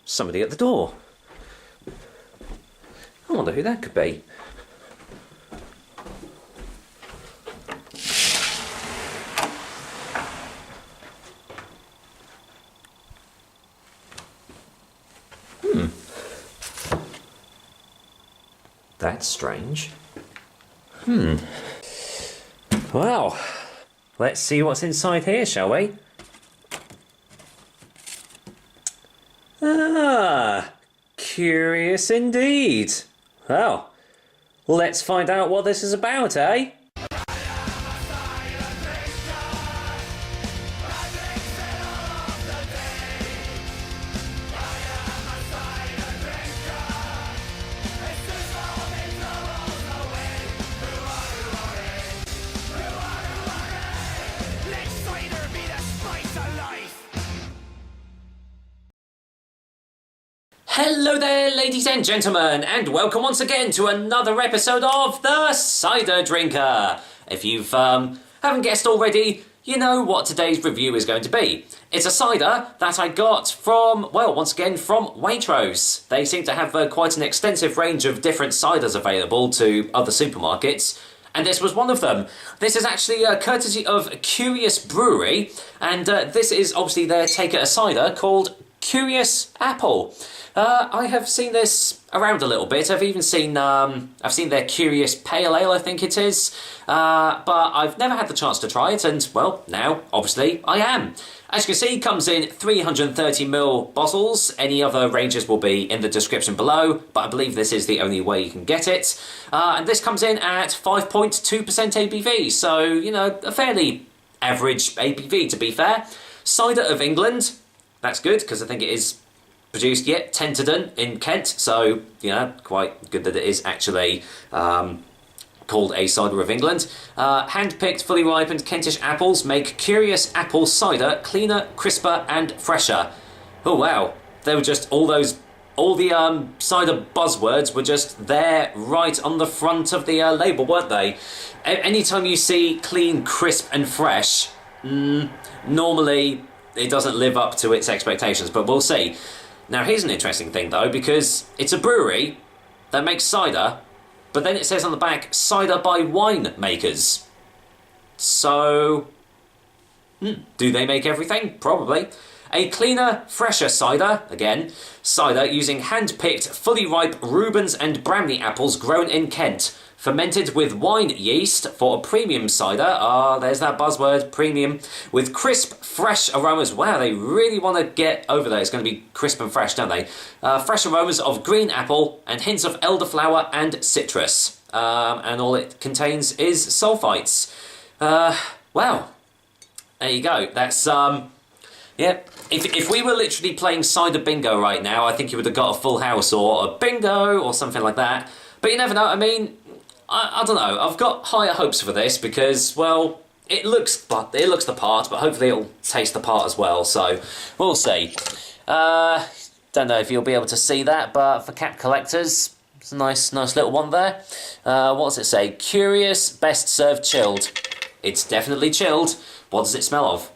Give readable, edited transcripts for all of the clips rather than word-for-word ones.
Somebody at the door. I wonder who that could be. That's strange. Well, let's see what's inside here, shall we? Ah, curious indeed. Well, let's find out what this is about, eh? Hello there, ladies and gentlemen, and welcome once again to another episode of The Cider Drinker. If you haven't guessed already, you know what today's review is going to be. It's a cider that I got from, well, once again, from Waitrose. They seem to have quite an extensive range of different ciders available to other supermarkets, and this was one of them. This is actually courtesy of Curious Brewery, and this is obviously their take at a cider called Curious Apple. I have seen this around a little bit. I've even seen I've seen their Curious Pale Ale, I think it is, but I've never had the chance to try it, and well, now obviously I am. As you can see, it comes in 330ml bottles. Any other ranges will be in the description below, but I believe this is the only way you can get it. And this comes in at 5.2% ABV, so you know, a fairly average ABV to be fair. Cider of England. That's good because I think it is produced yet Tenterden in Kent, so you know, quite good that it is actually called a cider of England. Hand-picked, fully ripened Kentish apples make Curious Apple cider cleaner, crisper, and fresher. Oh wow, they were just all the cider buzzwords were just there right on the front of the label, weren't they? Anytime you see clean, crisp, and fresh, normally it doesn't live up to its expectations, but we'll see. Now here's an interesting thing though, because it's a brewery that makes cider, but then it says on the back, cider by winemakers. So, do they make everything? Probably. A cleaner, fresher cider, again, cider using hand-picked, fully ripe Rubens and Bramley apples grown in Kent. Fermented with wine yeast for a premium cider. There's that buzzword, premium. With crisp, fresh aromas. Wow, they really want to get over there. It's going to be crisp and fresh, don't they? Fresh aromas of green apple and hints of elderflower and citrus. And all it contains is sulfites. Wow. There you go. That's, yeah. If we were literally playing cider bingo right now, I think you would have got a full house or a bingo or something like that. But you never know. I mean, I don't know. I've got higher hopes for this because, well, it looks the part, but hopefully it'll taste the part as well. So we'll see. Don't know if you'll be able to see that, but for cat collectors, it's a nice little one there. What does it say? Curious, best served chilled. It's definitely chilled. What does it smell of?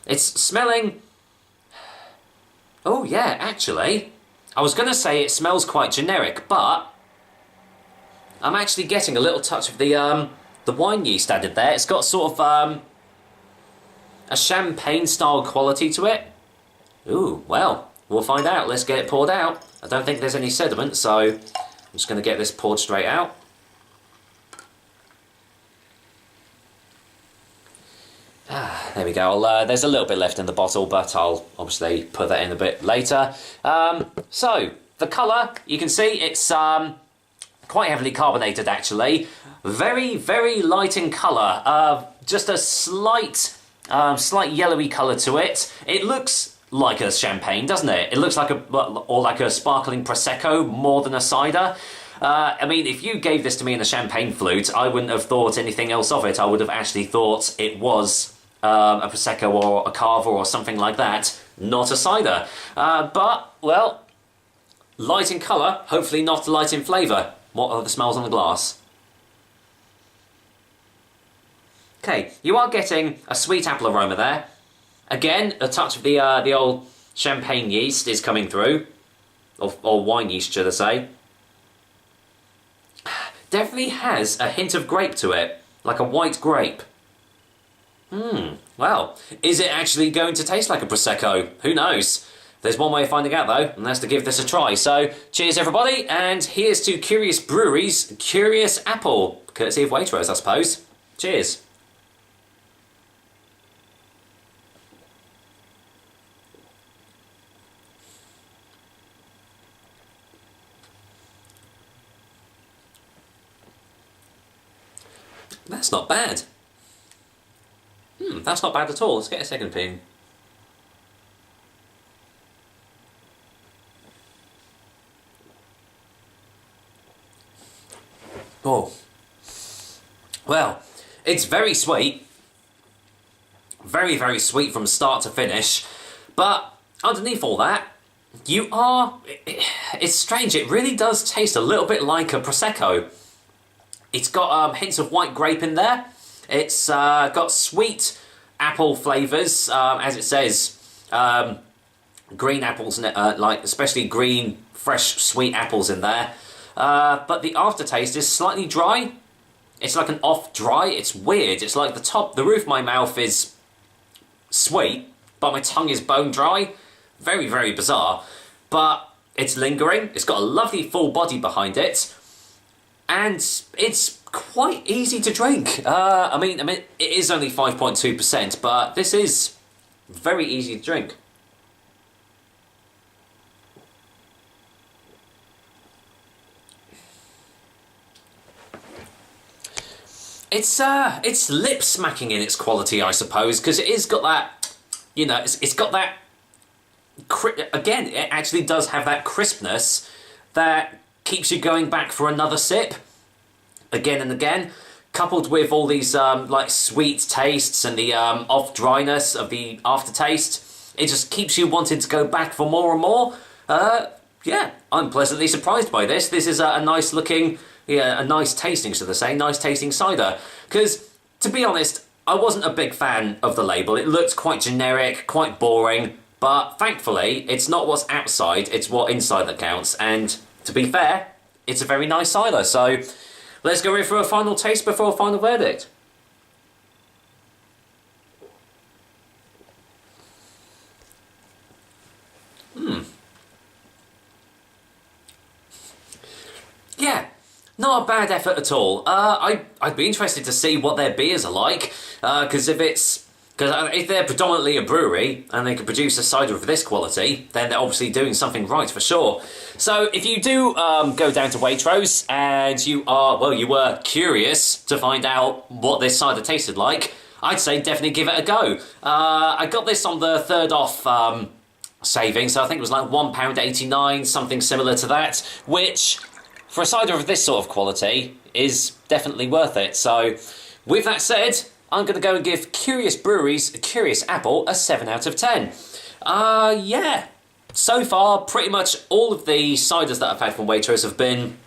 It's smelling... Oh yeah, actually, I was going to say it smells quite generic, but I'm actually getting a little touch of the wine yeast added there. It's got sort of a champagne-style quality to it. Ooh, well, we'll find out. Let's get it poured out. I don't think there's any sediment, so I'm just going to get this poured straight out. There we go. There's a little bit left in the bottle, but I'll obviously put that in a bit later. So, the colour, you can see it's quite heavily carbonated actually. Very, very light in colour. Just a slight yellowy colour to it. It looks like a champagne, doesn't it? It looks like a sparkling Prosecco more than a cider. I mean, if you gave this to me in a champagne flute, I wouldn't have thought anything else of it. I would have actually thought it was a Prosecco or a Cava or something like that, not a cider. But, well, light in colour, hopefully not light in flavour. What are the smells on the glass? Okay, you are getting a sweet apple aroma there. Again, a touch of the old champagne yeast is coming through. Or wine yeast, should I say. Definitely has a hint of grape to it, like a white grape. Well, is it actually going to taste like a Prosecco? Who knows? There's one way of finding out though, and that's to give this a try. So, cheers everybody, and here's to Curious Brewery's Curious Apple, courtesy of Waitrose, I suppose. Cheers. That's not bad. That's not bad at all. Let's get a second ping. Oh. Well, it's very sweet. Very, very sweet from start to finish. But underneath all that, it's strange. It really does taste a little bit like a Prosecco. It's got hints of white grape in there. It's got sweet apple flavours, as it says. Green apples, like especially green, fresh, sweet apples in there. But the aftertaste is slightly dry. It's like an off-dry. It's weird. It's like the roof of my mouth is sweet, but my tongue is bone dry. Very, very bizarre. But it's lingering. It's got a lovely full body behind it. And it's quite easy to drink. I mean, it is only 5.2%, but this is very easy to drink. It's lip smacking in its quality, I suppose, because it is got that, you know, it's got that. Again, it actually does have that crispness that keeps you going back for another sip again and again, coupled with all these like sweet tastes and the off dryness of the aftertaste. It just keeps you wanting to go back for more and more. Yeah, I'm pleasantly surprised by this. This is a nice looking, a nice tasting, should I say, nice tasting cider. Because, to be honest, I wasn't a big fan of the label. It looked quite generic, quite boring, but thankfully, it's not what's outside, it's what inside that counts. And to be fair, it's a very nice cider, so let's go in for a final taste before a final verdict. Yeah, not a bad effort at all. I'd be interested to see what their beers are like, because if they're predominantly a brewery and they can produce a cider of this quality, then they're obviously doing something right for sure. So if you do go down to Waitrose and you were curious to find out what this cider tasted like, I'd say definitely give it a go. I got this on the third off saving, so I think it was like £1.89, something similar to that, which for a cider of this sort of quality is definitely worth it. So with that said, I'm going to go and give Curious Brewery's Curious Apple a 7 out of 10. Yeah. So far, pretty much all of the ciders that I've had from Waitrose have been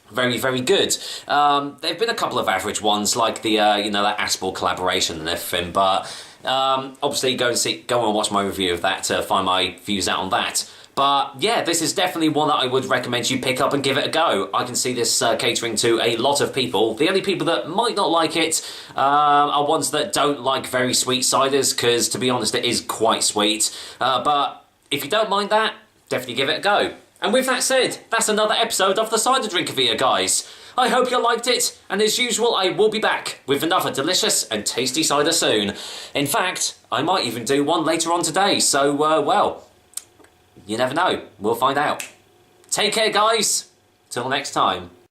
very, very good. There've been a couple of average ones, like the, that Aspel collaboration and everything, but obviously go and watch my review of that to find my views out on that. But yeah, this is definitely one that I would recommend you pick up and give it a go. I can see this catering to a lot of people. The only people that might not like it are ones that don't like very sweet ciders, because to be honest, it is quite sweet. But if you don't mind that, definitely give it a go. And with that said, that's another episode of the Cider Drinker for you guys. I hope you liked it, and as usual, I will be back with another delicious and tasty cider soon. In fact, I might even do one later on today, so, well, you never know. We'll find out. Take care, guys. Till next time.